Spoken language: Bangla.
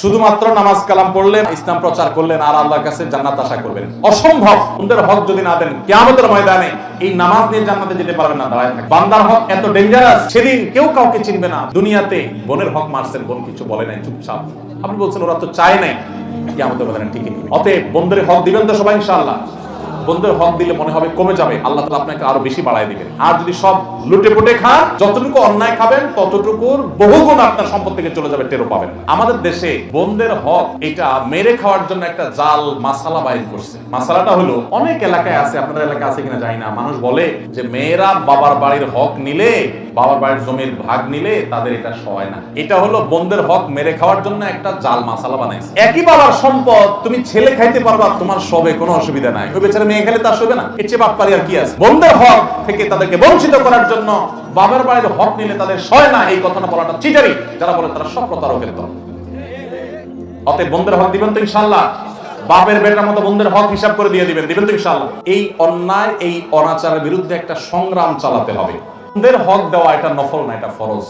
শুধুমাত্র নামাজ কালাম পড়লেন, ইসলাম প্রচার করলেন আর আল্লাহর কাছে জান্নাত আশা করবেন, অসম্ভব। বন্দের হক যদি না দেন, কিয়ামতের ময়দানে এই নামাজ নিয়ে জান্নাতে যেতে পারবেন না, দাঁড়ায় থাকবেন। বান্দার হক এত ডেঞ্জারাস, সেদিন কেউ কাউকে চিনবে না। দুনিয়াতে বোনের হক মারছেন, বোন কিছু বলে নাই, চুপচাপ। আপনি বলছেন ওরা তো চায় নাই, কিয়ামতের ময়দানে ঠিকই। অতএব বন্দের হক দিবেন তো সবাই ইনশাআল্লাহ। বন্ধুর হক দিলে মনে হবে কমে যাবে, আল্লাহ তাআলা আপনাকে আরো বেশি বাড়ায় দিবেন। আর যদি সব লুটে পুটে খান, যতটুকু অন্যায় খাবেন ততটুকুর বহুগুণ আপনার সম্পদ থেকে চলে যাবে, টেরও পাবেন। আমাদের দেশে বন্ধের হক এটা মেরে খাওয়ার জন্য একটা জাল মাসালা বাইর করছে। মাসালাটা হলো, অনেক এলাকায় আছে, আপনাদের এলাকায় আছে কিনা জানি না, মানুষ বলে যে মেয়েরা বাবার বাড়ির হক নিলে, বাবার বাড়ির জমির ভাগ নিলে তাদের এটা সয় না। এটা হলো বন্ধের হক মেরে খাওয়ার জন্য একটা জাল মাসালা বানাইছে। একই বাবার সম্পদ তুমি ছেলে খাইতে পারবা, তোমার সবে কোনো অসুবিধা নাই, ওই বেচারা মেয়ে খেলে তার সবে না, এর চেয়ে বাটপারি আর কি আছে? বন্ধের হক থেকে তাদেরকে বঞ্চিত করার জন্য বাবার বাড়ির হক নিলে তাদের সয় না, এই কথাটা বলাটা চিটারি। যারা বলে তারা সব প্রতারকের দল। অতএব বন্ধের হক দিবেন তো ইনশাআল্লাহ। বাপের বেটার মতো বন্ধের হক হিসাব করে দিয়ে দিবেন তো ইনশাআল্লাহ। এই অন্যায়, এই অনাচারের বিরুদ্ধে একটা সংগ্রাম চালাতে হবে। বন্ধের হক দেওয়া এটা নফল না, এটা ফরজ।